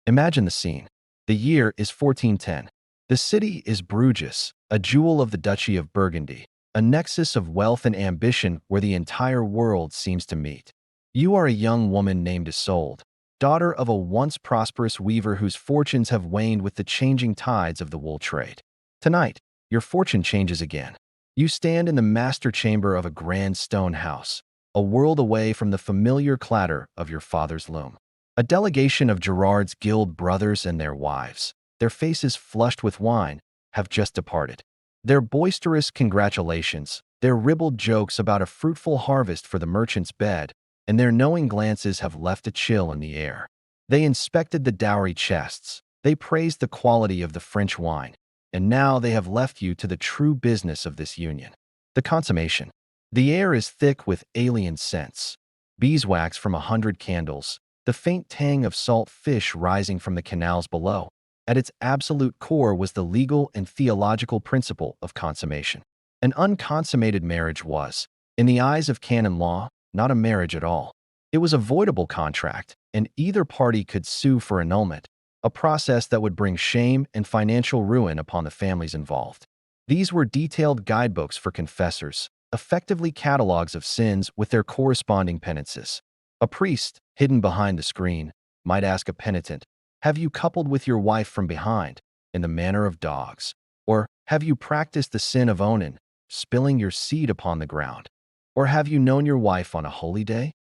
Imagine the scene. The year is 1410. The city is Bruges, a jewel of the Duchy of Burgundy, a nexus of wealth and ambition where the entire world seems to meet. You are a young woman named Isolde, daughter of a once prosperous weaver whose fortunes have waned with the changing tides of the wool trade. Tonight, your fortune changes again. You stand in the master chamber of a grand stone house, a world away from the familiar clatter of your father's loom. A delegation of Gerard's guild brothers and their wives, their faces flushed with wine, have just departed. Their boisterous congratulations, their ribald jokes about a fruitful harvest for the merchant's bed, and their knowing glances have left a chill in the air. They inspected the dowry chests, they praised the quality of the French wine, and now they have left you to the true business of this union. The consummation. The air is thick with alien scents. Beeswax from 100 candles, the faint tang of salt fish rising from the canals below. At its absolute core was the legal and theological principle of consummation. An unconsummated marriage was, in the eyes of canon law, not a marriage at all. It was a voidable contract, and either party could sue for annulment, a process that would bring shame and financial ruin upon the families involved. These were detailed guidebooks for confessors, effectively catalogs of sins with their corresponding penances. A priest, hidden behind the screen, might ask a penitent, "Have you coupled with your wife from behind, in the manner of dogs? Or have you practiced the sin of Onan, spilling your seed upon the ground? Or have you known your wife on a holy day?"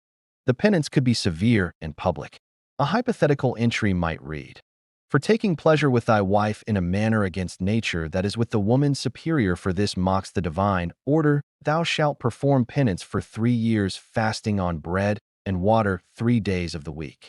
The penance could be severe and public. A hypothetical entry might read, "For taking pleasure with thy wife in a manner against nature that is with the woman superior, for this mocks the divine order, thou shalt perform penance for 3 years, fasting on bread and water 3 days of the week."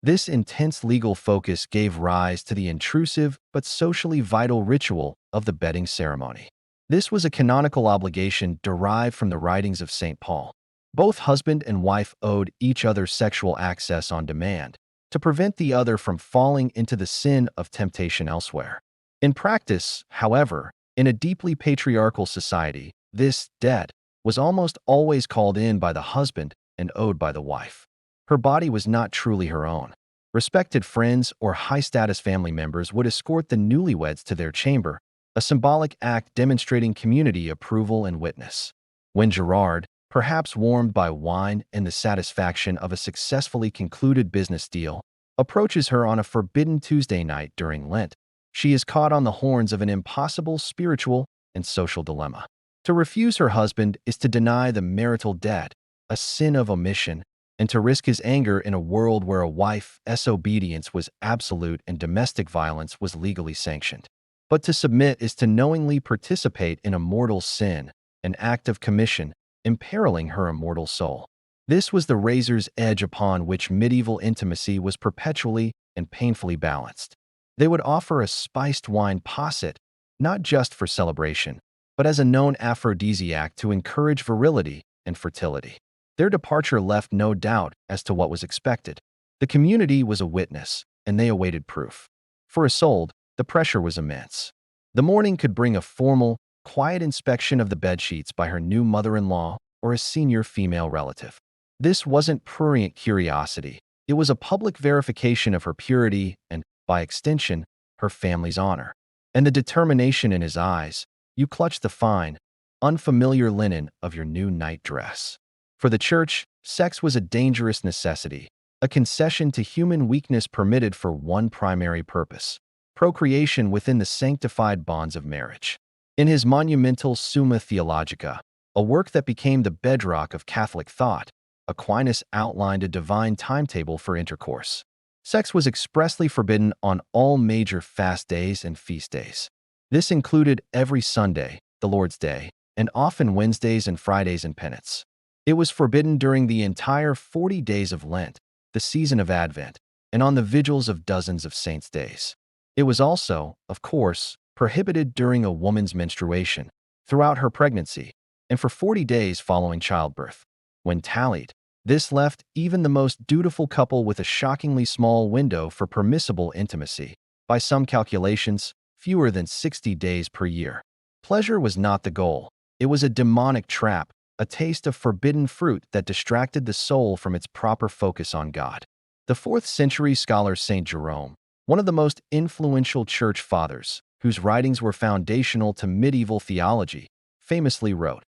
This intense legal focus gave rise to the intrusive but socially vital ritual of the bedding ceremony. This was a canonical obligation derived from the writings of St. Paul. Both husband and wife owed each other sexual access on demand to prevent the other from falling into the sin of temptation elsewhere. In practice, however, in a deeply patriarchal society, this debt was almost always called in by the husband and owed by the wife. Her body was not truly her own. Respected friends or high-status family members would escort the newlyweds to their chamber, a symbolic act demonstrating community approval and witness. When Gerard, perhaps warmed by wine and the satisfaction of a successfully concluded business deal, approaches her on a forbidden Tuesday night during Lent, she is caught on the horns of an impossible spiritual and social dilemma. To refuse her husband is to deny the marital debt, a sin of omission, and to risk his anger in a world where a wife's obedience was absolute and domestic violence was legally sanctioned. But to submit is to knowingly participate in a mortal sin, an act of commission, imperiling her immortal soul. This was the razor's edge upon which medieval intimacy was perpetually and painfully balanced. They would offer a spiced wine posset, not just for celebration, but as a known aphrodisiac to encourage virility and fertility. Their departure left no doubt as to what was expected. The community was a witness, and they awaited proof. For Isolde, the pressure was immense. The morning could bring a formal, quiet inspection of the bedsheets by her new mother-in-law or a senior female relative. This wasn't prurient curiosity. It was a public verification of her purity and, by extension, her family's honor. And the determination in his eyes, you clutched the fine, unfamiliar linen of your new night dress. For the church, sex was a dangerous necessity, a concession to human weakness permitted for one primary purpose: procreation within the sanctified bonds of marriage. In his monumental Summa Theologica, a work that became the bedrock of Catholic thought, Aquinas outlined a divine timetable for intercourse. Sex was expressly forbidden on all major fast days and feast days. This included every Sunday, the Lord's Day, and often Wednesdays and Fridays in penance. It was forbidden during the entire 40 days of Lent, the season of Advent, and on the vigils of dozens of saints' days. It was also, of course, prohibited during a woman's menstruation, throughout her pregnancy, and for 40 days following childbirth. When tallied, this left even the most dutiful couple with a shockingly small window for permissible intimacy. By some calculations, fewer than 60 days per year. Pleasure was not the goal. It was a demonic trap, a taste of forbidden fruit that distracted the soul from its proper focus on God. The 4th century scholar Saint Jerome, one of the most influential church fathers, whose writings were foundational to medieval theology, famously wrote,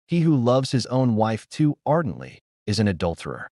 "He who loves his own wife too ardently is an adulterer."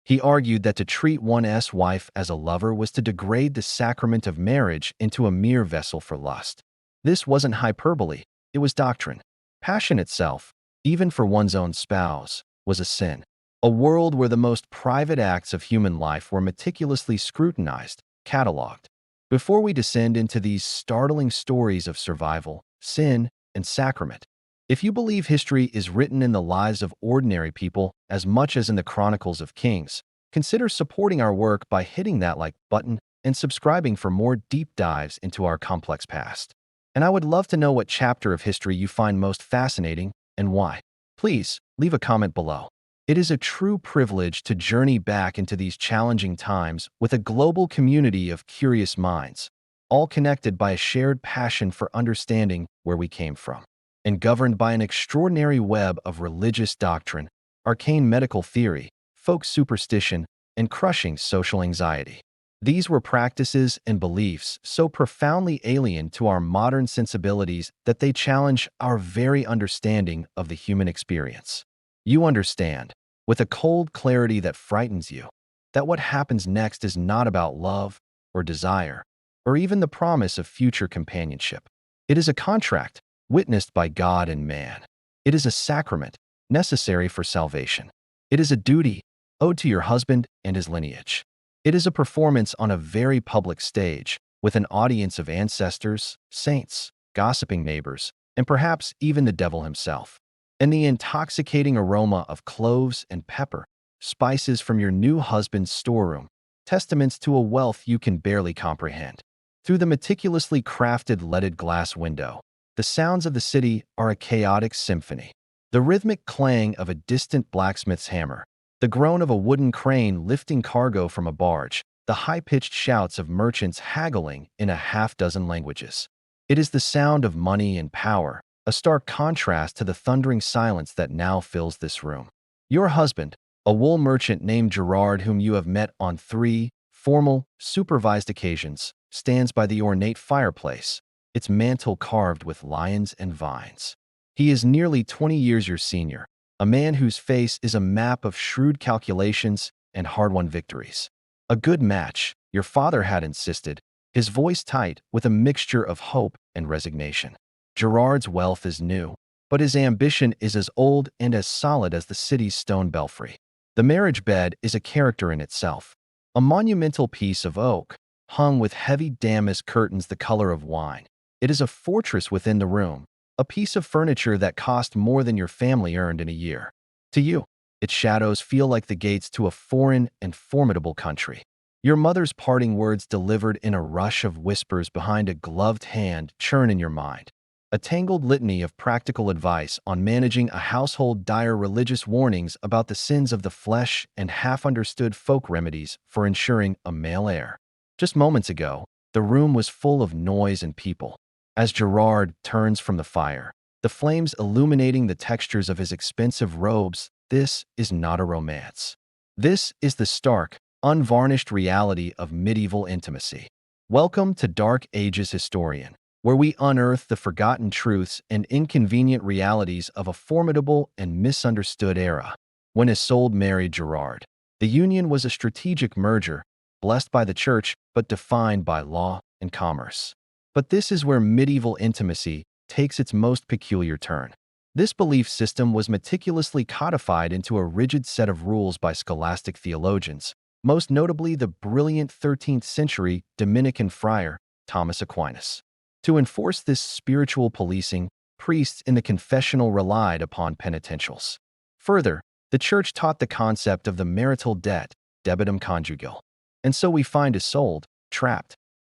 He argued that to treat one's wife as a lover was to degrade the sacrament of marriage into a mere vessel for lust. This wasn't hyperbole, it was doctrine. Passion itself, even for one's own spouse, was a sin. A world where the most private acts of human life were meticulously scrutinized, catalogued. Before we descend into these startling stories of survival, sin, and sacrament, if you believe history is written in the lives of ordinary people as much as in the chronicles of kings, consider supporting our work by hitting that like button and subscribing for more deep dives into our complex past. And I would love to know what chapter of history you find most fascinating and why. Please leave a comment below. It is a true privilege to journey back into these challenging times with a global community of curious minds, all connected by a shared passion for understanding where we came from, and governed by an extraordinary web of religious doctrine, arcane medical theory, folk superstition, and crushing social anxiety. These were practices and beliefs so profoundly alien to our modern sensibilities that they challenge our very understanding of the human experience. You understand, with a cold clarity that frightens you, that what happens next is not about love or desire, or even the promise of future companionship. It is a contract witnessed by God and man. It is a sacrament necessary for salvation. It is a duty owed to your husband and his lineage. It is a performance on a very public stage with an audience of ancestors, saints, gossiping neighbors, and perhaps even the devil himself. And the intoxicating aroma of cloves and pepper, spices from your new husband's storeroom, testaments to a wealth you can barely comprehend. Through the meticulously crafted leaded glass window, the sounds of the city are a chaotic symphony. The rhythmic clang of a distant blacksmith's hammer, the groan of a wooden crane lifting cargo from a barge, the high-pitched shouts of merchants haggling in a half-dozen languages. It is the sound of money and power, a stark contrast to the thundering silence that now fills this room. Your husband, a wool merchant named Gerard whom you have met on 3 formal, supervised occasions, stands by the ornate fireplace, its mantel carved with lions and vines. He is nearly 20 years your senior, a man whose face is a map of shrewd calculations and hard-won victories. A good match, your father had insisted, his voice tight with a mixture of hope and resignation. Gerard's wealth is new, but his ambition is as old and as solid as the city's stone belfry. The marriage bed is a character in itself, a monumental piece of oak, hung with heavy damask curtains the color of wine. It is a fortress within the room, a piece of furniture that cost more than your family earned in a year. To you, its shadows feel like the gates to a foreign and formidable country. Your mother's parting words delivered in a rush of whispers behind a gloved hand churn in your mind. A tangled litany of practical advice on managing a household, dire religious warnings about the sins of the flesh, and half-understood folk remedies for ensuring a male heir. Just moments ago, the room was full of noise and people. As Gerard turns from the fire, the flames illuminating the textures of his expensive robes, this is not a romance. This is the stark, unvarnished reality of medieval intimacy. Welcome to Dark Ages Historian, where we unearth the forgotten truths and inconvenient realities of a formidable and misunderstood era. When Isolde married Gerard, the union was a strategic merger, blessed by the church but defined by law and commerce. But this is where medieval intimacy takes its most peculiar turn. This belief system was meticulously codified into a rigid set of rules by scholastic theologians, most notably the brilliant 13th century Dominican friar Thomas Aquinas. To enforce this spiritual policing, priests in the confessional relied upon penitentials. Further, the church taught the concept of the marital debt, debitum conjugal. And so we find Isolde trapped.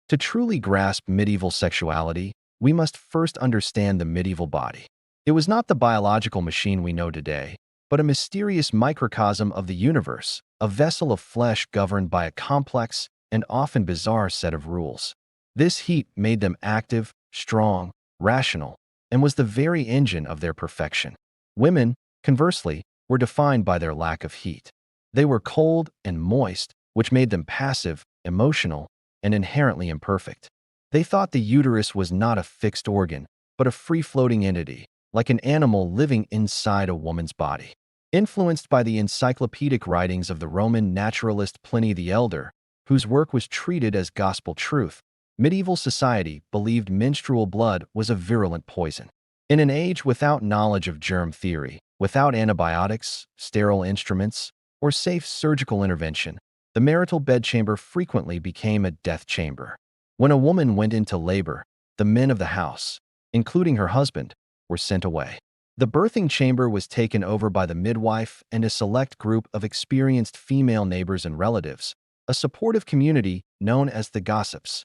To truly grasp medieval sexuality, we must first understand the medieval body. It was not the biological machine we know today, but a mysterious microcosm of the universe, a vessel of flesh governed by a complex and often bizarre set of rules. This heat made them active, strong, rational, and was the very engine of their perfection. Women, conversely, were defined by their lack of heat. They were cold and moist, which made them passive, emotional, and inherently imperfect. They thought the uterus was not a fixed organ, but a free-floating entity, like an animal living inside a woman's body. Influenced by the encyclopedic writings of the Roman naturalist Pliny the Elder, whose work was treated as gospel truth, medieval society believed menstrual blood was a virulent poison. In an age without knowledge of germ theory, without antibiotics, sterile instruments, or safe surgical intervention, the marital bedchamber frequently became a death chamber. When a woman went into labor, the men of the house, including her husband, were sent away. The birthing chamber was taken over by the midwife and a select group of experienced female neighbors and relatives, a supportive community known as the gossips.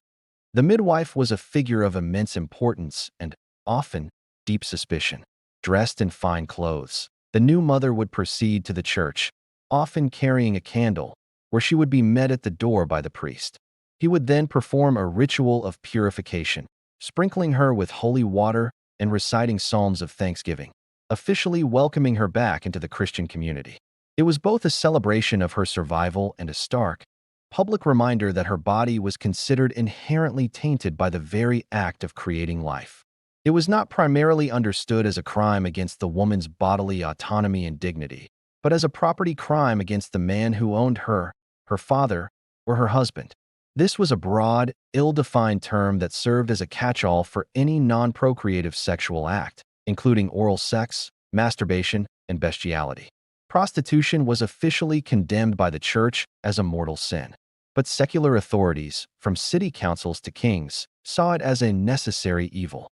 The midwife was a figure of immense importance and, often, deep suspicion. Dressed in fine clothes, the new mother would proceed to the church, often carrying a candle, where she would be met at the door by the priest. He would then perform a ritual of purification, sprinkling her with holy water and reciting psalms of thanksgiving, officially welcoming her back into the Christian community. It was both a celebration of her survival and a stark, public reminder that her body was considered inherently tainted by the very act of creating life. It was not primarily understood as a crime against the woman's bodily autonomy and dignity, but as a property crime against the man who owned her, her father, or her husband. This was a broad, ill-defined term that served as a catch-all for any non-procreative sexual act, including oral sex, masturbation, and bestiality. Prostitution was officially condemned by the church as a mortal sin, but secular authorities, from city councils to kings, saw it as a necessary evil.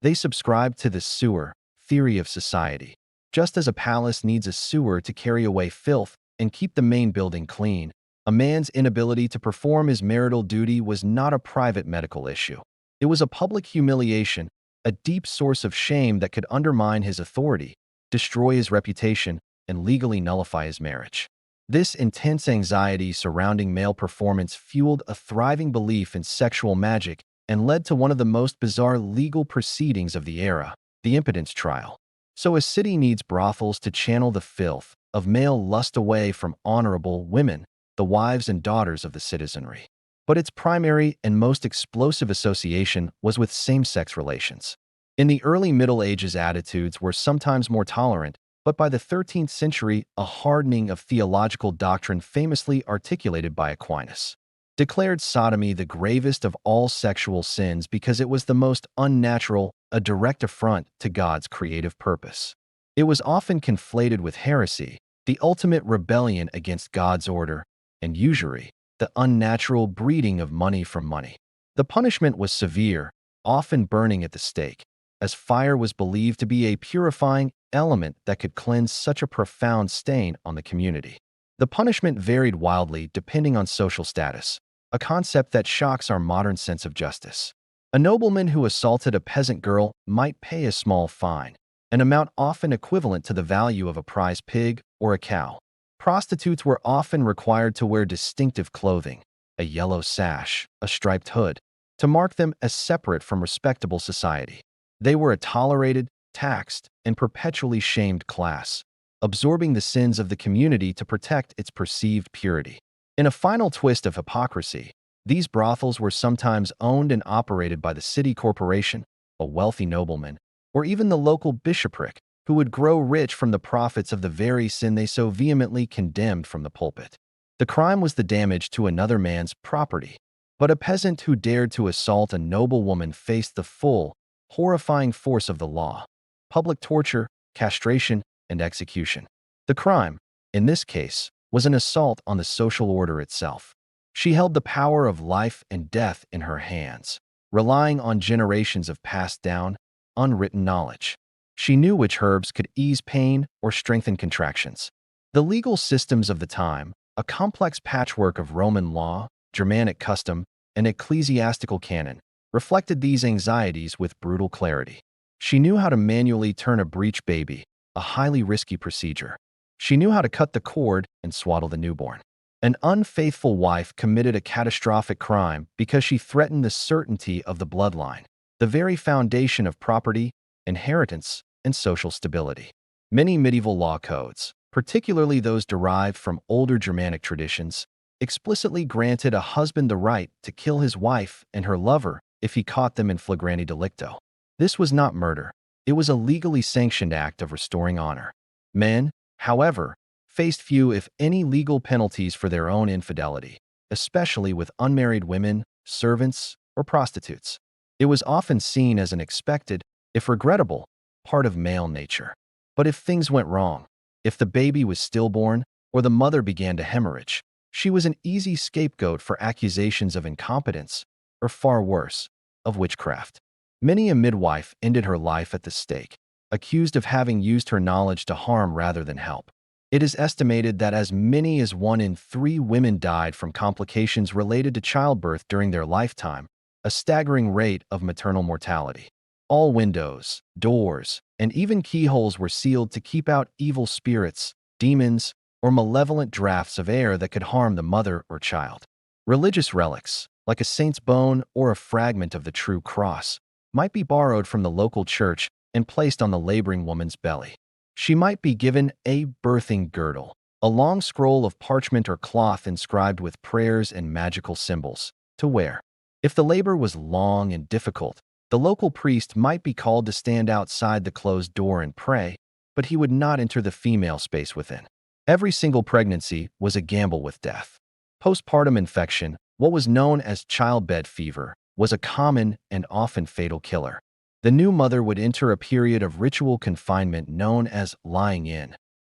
They subscribed to the sewer theory of society. Just as a palace needs a sewer to carry away filth and keep the main building clean, a man's inability to perform his marital duty was not a private medical issue. It was a public humiliation, a deep source of shame that could undermine his authority, destroy his reputation, and legally nullify his marriage. This intense anxiety surrounding male performance fueled a thriving belief in sexual magic and led to one of the most bizarre legal proceedings of the era, the impotence trial. So a city needs brothels to channel the filth of male lust away from honorable women, the wives and daughters of the citizenry. But its primary and most explosive association was with same-sex relations. In the early Middle Ages, attitudes were sometimes more tolerant, but by the 13th century, a hardening of theological doctrine famously articulated by Aquinas declared sodomy the gravest of all sexual sins because it was the most unnatural, a direct affront to God's creative purpose. It was often conflated with heresy, the ultimate rebellion against God's order, and usury, the unnatural breeding of money from money. The punishment was severe, often burning at the stake, as fire was believed to be a purifying element that could cleanse such a profound stain on the community. The punishment varied wildly depending on social status, a concept that shocks our modern sense of justice. A nobleman who assaulted a peasant girl might pay a small fine, an amount often equivalent to the value of a prize pig or a cow. Prostitutes were often required to wear distinctive clothing, a yellow sash, a striped hood, to mark them as separate from respectable society. They were a tolerated, taxed, and perpetually shamed class, absorbing the sins of the community to protect its perceived purity. In a final twist of hypocrisy, these brothels were sometimes owned and operated by the city corporation, a wealthy nobleman, or even the local bishopric, who would grow rich from the profits of the very sin they so vehemently condemned from the pulpit. The crime was the damage to another man's property, but a peasant who dared to assault a noble woman faced the full, horrifying force of the law: public torture, castration, and execution. The crime, in this case, was an assault on the social order itself. She held the power of life and death in her hands, relying on generations of passed down, unwritten knowledge. She knew which herbs could ease pain or strengthen contractions. The legal systems of the time, a complex patchwork of Roman law, Germanic custom, and ecclesiastical canon, reflected these anxieties with brutal clarity. She knew how to manually turn a breech baby, a highly risky procedure. She knew how to cut the cord and swaddle the newborn. An unfaithful wife committed a catastrophic crime because she threatened the certainty of the bloodline, the very foundation of property, inheritance, and social stability. Many medieval law codes, particularly those derived from older Germanic traditions, explicitly granted a husband the right to kill his wife and her lover if he caught them in flagrante delicto. This was not murder. It was a legally sanctioned act of restoring honor. Men, however, faced few if any legal penalties for their own infidelity, especially with unmarried women, servants, or prostitutes. It was often seen as an expected, if regrettable, part of male nature. But if things went wrong, if the baby was stillborn or the mother began to hemorrhage, she was an easy scapegoat for accusations of incompetence, or far worse, of witchcraft. Many a midwife ended her life at the stake, accused of having used her knowledge to harm rather than help. It is estimated that as many as 1 in 3 women died from complications related to childbirth during their lifetime, a staggering rate of maternal mortality. All windows, doors, and even keyholes were sealed to keep out evil spirits, demons, or malevolent drafts of air that could harm the mother or child. Religious relics, like a saint's bone or a fragment of the true cross, might be borrowed from the local church and placed on the laboring woman's belly. She might be given a birthing girdle, a long scroll of parchment or cloth inscribed with prayers and magical symbols, to wear. If the labor was long and difficult, the local priest might be called to stand outside the closed door and pray, but he would not enter the female space within. Every single pregnancy was a gamble with death. Postpartum infection, what was known as childbed fever, was a common and often fatal killer. The new mother would enter a period of ritual confinement known as lying in,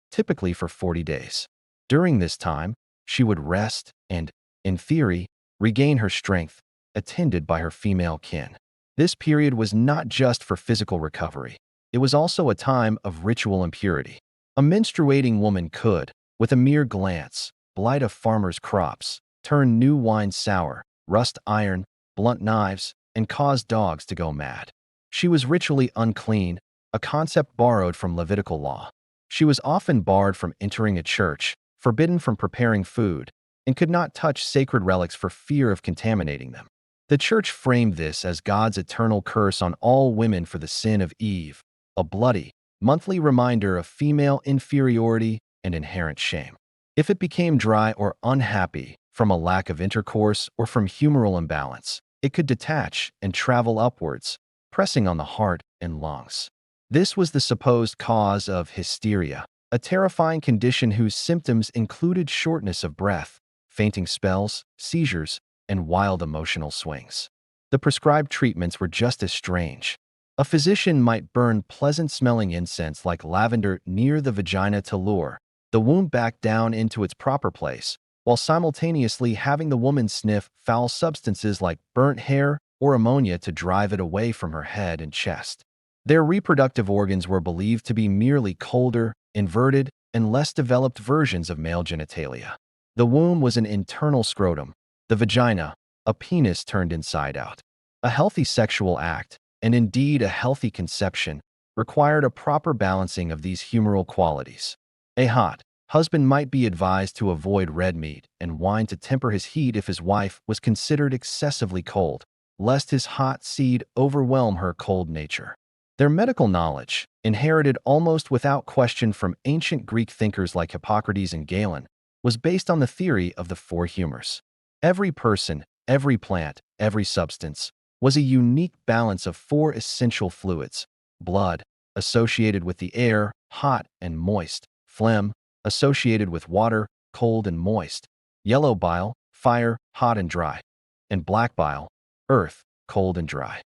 typically for 40 days. During this time, she would rest and, in theory, regain her strength, attended by her female kin. This period was not just for physical recovery. It was also a time of ritual impurity. A menstruating woman could, with a mere glance, blight a farmer's crops, turn new wine sour, rust iron, blunt knives, and cause dogs to go mad. She was ritually unclean, a concept borrowed from Levitical law. She was often barred from entering a church, forbidden from preparing food, and could not touch sacred relics for fear of contaminating them. The church framed this as God's eternal curse on all women for the sin of Eve, a bloody, monthly reminder of female inferiority and inherent shame. If it became dry or unhappy from a lack of intercourse or from humoral imbalance, it could detach and travel upwards, pressing on the heart and lungs. This was the supposed cause of hysteria, a terrifying condition whose symptoms included shortness of breath, fainting spells, seizures, and wild emotional swings. The prescribed treatments were just as strange. A physician might burn pleasant-smelling incense like lavender near the vagina to lure the womb back down into its proper place, while simultaneously having the woman sniff foul substances like burnt hair or ammonia to drive it away from her head and chest. Their reproductive organs were believed to be merely colder, inverted, and less developed versions of male genitalia. The womb was an internal scrotum, the vagina, a penis turned inside out. A healthy sexual act, and indeed a healthy conception, required a proper balancing of these humoral qualities. A hot husband might be advised to avoid red meat and wine to temper his heat if his wife was considered excessively cold, lest his hot seed overwhelm her cold nature. Their medical knowledge, inherited almost without question from ancient Greek thinkers like Hippocrates and Galen, was based on the theory of the 4 humors. Every person, every plant, every substance was a unique balance of 4 essential fluids: blood, associated with the air, hot and moist; phlegm, associated with water, cold and moist; yellow bile, fire, hot and dry; and black bile, earth, cold and dry.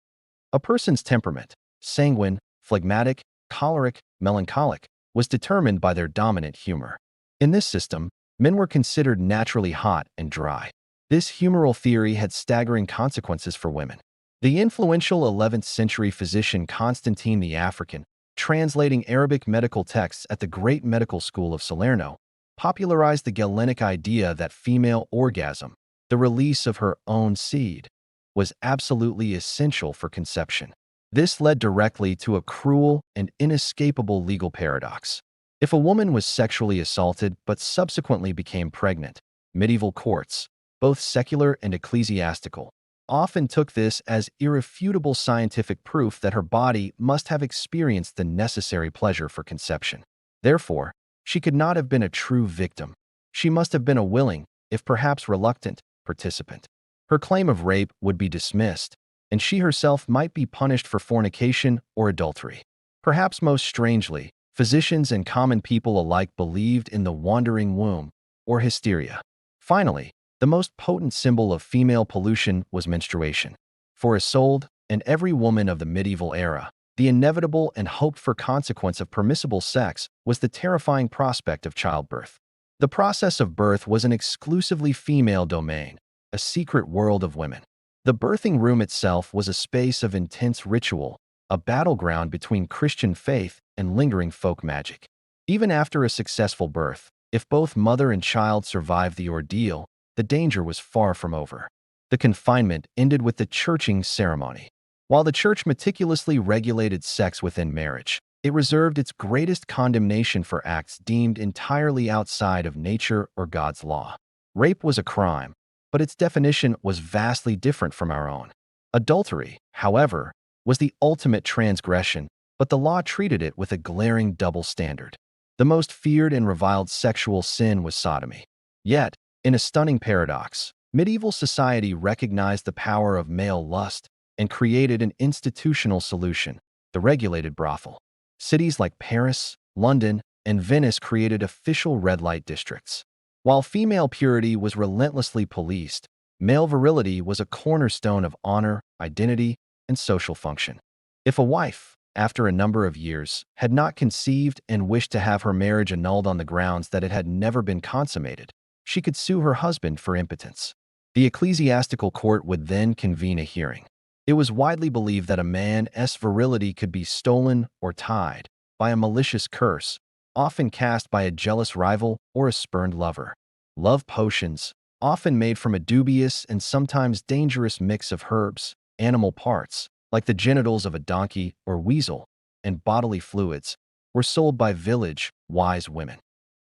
A person's temperament, sanguine, phlegmatic, choleric, melancholic, was determined by their dominant humor. In this system, men were considered naturally hot and dry. This humoral theory had staggering consequences for women. The influential 11th century physician Constantine the African, translating Arabic medical texts at the Great Medical School of Salerno, popularized the Galenic idea that female orgasm, the release of her own seed, was absolutely essential for conception. This led directly to a cruel and inescapable legal paradox. If a woman was sexually assaulted but subsequently became pregnant, medieval courts, both secular and ecclesiastical, often took this as irrefutable scientific proof that her body must have experienced the necessary pleasure for conception. Therefore, she could not have been a true victim. She must have been a willing, if perhaps reluctant, participant. Her claim of rape would be dismissed, and she herself might be punished for fornication or adultery. Perhaps most strangely, physicians and common people alike believed in the wandering womb, or hysteria. Finally, the most potent symbol of female pollution was menstruation. For Isolde and every woman of the medieval era, the inevitable and hoped-for consequence of permissible sex was the terrifying prospect of childbirth. The process of birth was an exclusively female domain, a secret world of women. The birthing room itself was a space of intense ritual, a battleground between Christian faith and lingering folk magic. Even after a successful birth, if both mother and child survived the ordeal, the danger was far from over. The confinement ended with the churching ceremony. While the church meticulously regulated sex within marriage, it reserved its greatest condemnation for acts deemed entirely outside of nature or God's law. Rape was a crime, but its definition was vastly different from our own. Adultery, however, was the ultimate transgression, but the law treated it with a glaring double standard. The most feared and reviled sexual sin was sodomy. Yet, in a stunning paradox, medieval society recognized the power of male lust and created an institutional solution, the regulated brothel. Cities like Paris, London, and Venice created official red light districts. While female purity was relentlessly policed, male virility was a cornerstone of honor, identity, and social function. If a wife, after a number of years, had not conceived and wished to have her marriage annulled on the grounds that it had never been consummated, she could sue her husband for impotence. The ecclesiastical court would then convene a hearing. It was widely believed that a man's virility could be stolen or tied by a malicious curse, often cast by a jealous rival or a spurned lover. Love potions, often made from a dubious and sometimes dangerous mix of herbs, animal parts, like the genitals of a donkey or weasel, and bodily fluids, were sold by village, wise women.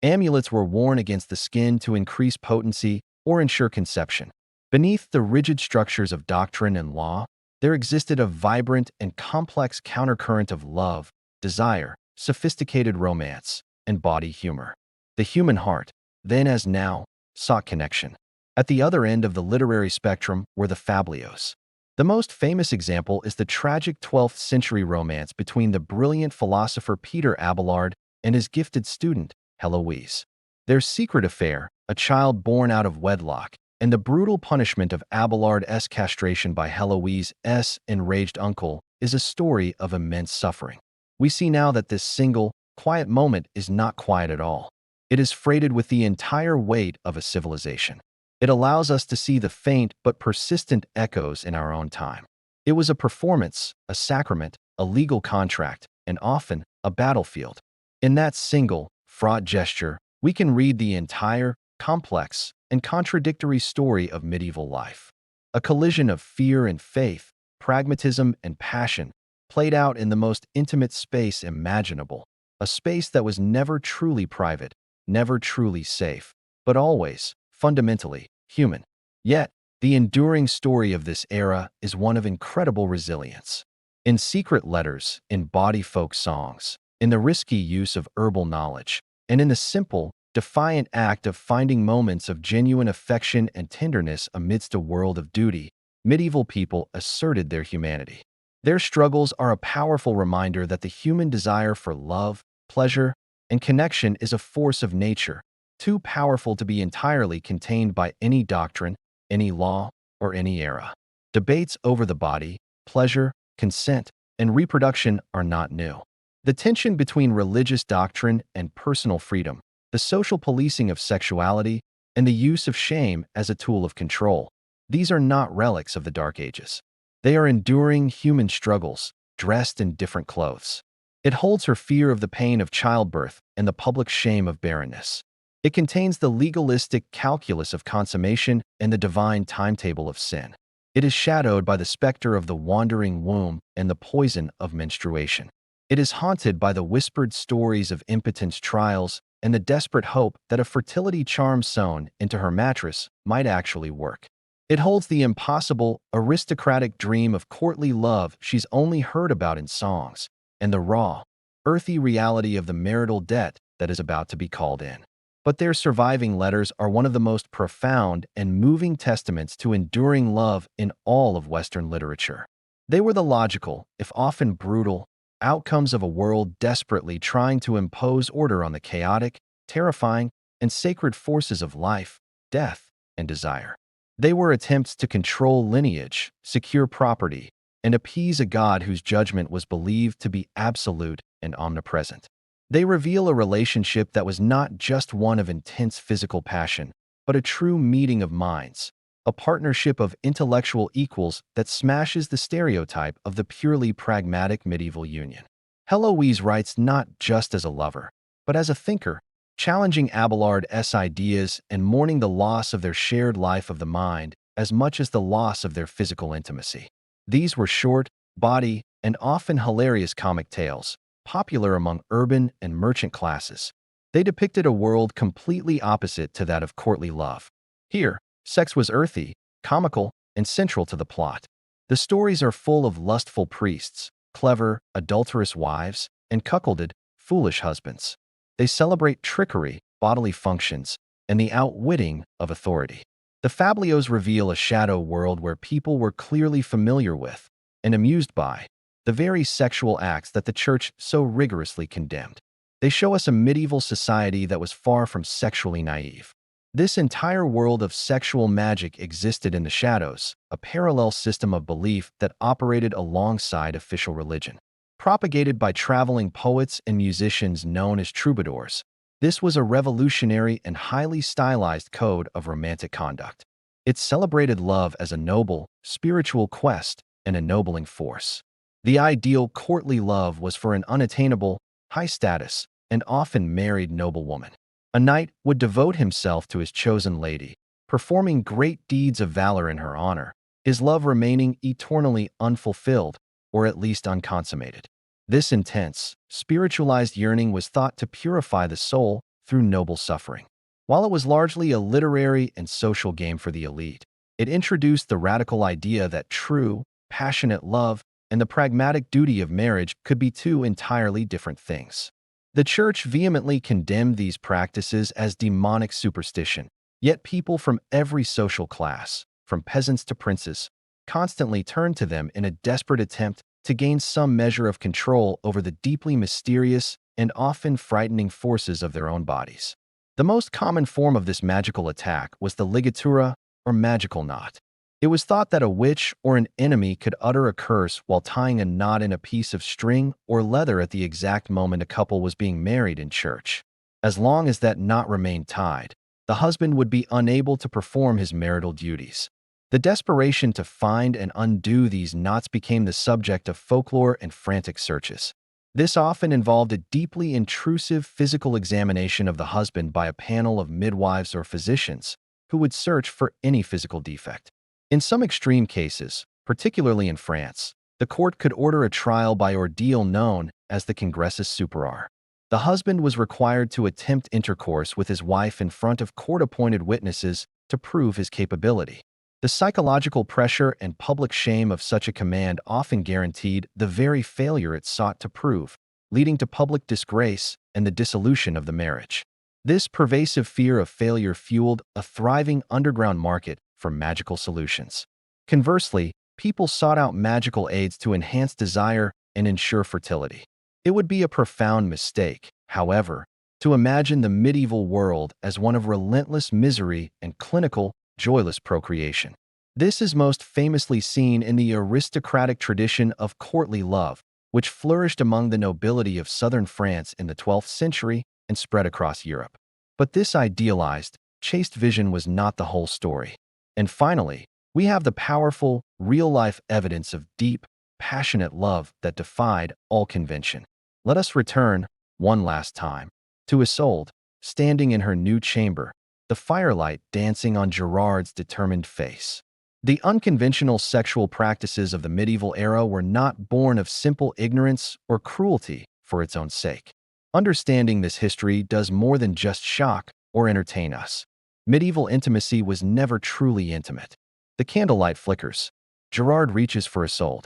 Amulets were worn against the skin to increase potency or ensure conception. Beneath the rigid structures of doctrine and law, there existed a vibrant and complex countercurrent of love, desire, sophisticated romance, and body humor. The human heart, then as now, sought connection. At the other end of the literary spectrum were the fabliaux. The most famous example is the tragic 12th century romance between the brilliant philosopher Peter Abelard and his gifted student, Heloise. Their secret affair, a child born out of wedlock, and the brutal punishment of Abelard's castration by Heloise's enraged uncle is a story of immense suffering. We see now that this single, quiet moment is not quiet at all. It is freighted with the entire weight of a civilization. It allows us to see the faint but persistent echoes in our own time. It was a performance, a sacrament, a legal contract, and often a battlefield. In that single, fraught gesture, we can read the entire, complex, and contradictory story of medieval life. A collision of fear and faith, pragmatism and passion, played out in the most intimate space imaginable, a space that was never truly private, never truly safe, but always, fundamentally, human. Yet, the enduring story of this era is one of incredible resilience. In secret letters, in bawdy folk songs, in the risky use of herbal knowledge, and in the simple, defiant act of finding moments of genuine affection and tenderness amidst a world of duty, medieval people asserted their humanity. Their struggles are a powerful reminder that the human desire for love, pleasure, and connection is a force of nature, too powerful to be entirely contained by any doctrine, any law, or any era. Debates over the body, pleasure, consent, and reproduction are not new. The tension between religious doctrine and personal freedom, the social policing of sexuality, and the use of shame as a tool of control, these are not relics of the Dark Ages. They are enduring human struggles, dressed in different clothes. It holds her fear of the pain of childbirth and the public shame of barrenness. It contains the legalistic calculus of consummation and the divine timetable of sin. It is shadowed by the specter of the wandering womb and the poison of menstruation. It is haunted by the whispered stories of impotence trials and the desperate hope that a fertility charm sewn into her mattress might actually work. It holds the impossible, aristocratic dream of courtly love she's only heard about in songs, and the raw, earthy reality of the marital debt that is about to be called in. but their surviving letters are one of the most profound and moving testaments to enduring love in all of Western literature. They were the logical, if often brutal, outcomes of a world desperately trying to impose order on the chaotic, terrifying, and sacred forces of life, death, and desire. They were attempts to control lineage, secure property, and appease a god whose judgment was believed to be absolute and omnipresent. They reveal a relationship that was not just one of intense physical passion, but a true meeting of minds, a partnership of intellectual equals that smashes the stereotype of the purely pragmatic medieval union. Heloise writes not just as a lover, but as a thinker, challenging Abelard's ideas and mourning the loss of their shared life of the mind as much as the loss of their physical intimacy. These were short, bawdy, and often hilarious comic tales, popular among urban and merchant classes. They depicted a world completely opposite to that of courtly love. Here, sex was earthy, comical, and central to the plot. The stories are full of lustful priests, clever, adulterous wives, and cuckolded, foolish husbands. They celebrate trickery, bodily functions, and the outwitting of authority. The fabliaux reveal a shadow world where people were clearly familiar with and amused by the very sexual acts that the church so rigorously condemned. They show us a medieval society that was far from sexually naive. This entire world of sexual magic existed in the shadows, a parallel system of belief that operated alongside official religion. Propagated by traveling poets and musicians known as troubadours, this was a revolutionary and highly stylized code of romantic conduct. It celebrated love as a noble, spiritual quest and ennobling force. The ideal courtly love was for an unattainable, high-status, and often married noblewoman. A knight would devote himself to his chosen lady, performing great deeds of valor in her honor, his love remaining eternally unfulfilled, or at least unconsummated. This intense, spiritualized yearning was thought to purify the soul through noble suffering. While it was largely a literary and social game for the elite, it introduced the radical idea that true, passionate love and the pragmatic duty of marriage could be two entirely different things. The church vehemently condemned these practices as demonic superstition, yet people from every social class, from peasants to princes, constantly turned to them in a desperate attempt to gain some measure of control over the deeply mysterious and often frightening forces of their own bodies. The most common form of this magical attack was the ligatura, or magical knot. It was thought that a witch or an enemy could utter a curse while tying a knot in a piece of string or leather at the exact moment a couple was being married in church. As long as that knot remained tied, the husband would be unable to perform his marital duties. The desperation to find and undo these knots became the subject of folklore and frantic searches. This often involved a deeply intrusive physical examination of the husband by a panel of midwives or physicians who would search for any physical defect. In some extreme cases, particularly in France, the court could order a trial by ordeal known as the congressus superior. The husband was required to attempt intercourse with his wife in front of court-appointed witnesses to prove his capability. The psychological pressure and public shame of such a command often guaranteed the very failure it sought to prove, leading to public disgrace and the dissolution of the marriage. This pervasive fear of failure fueled a thriving underground market for magical solutions. Conversely, people sought out magical aids to enhance desire and ensure fertility. It would be a profound mistake, however, to imagine the medieval world as one of relentless misery and clinical, joyless procreation. This is most famously seen in the aristocratic tradition of courtly love, which flourished among the nobility of southern France in the 12th century and spread across Europe. But this idealized, chaste vision was not the whole story. And finally, we have the powerful, real-life evidence of deep, passionate love that defied all convention. Let us return, one last time, to Isolde, standing in her new chamber, the firelight dancing on Gerard's determined face. The unconventional sexual practices of the medieval era were not born of simple ignorance or cruelty for its own sake. Understanding this history does more than just shock or entertain us. Medieval intimacy was never truly intimate. The candlelight flickers. Gerard reaches for Isolde,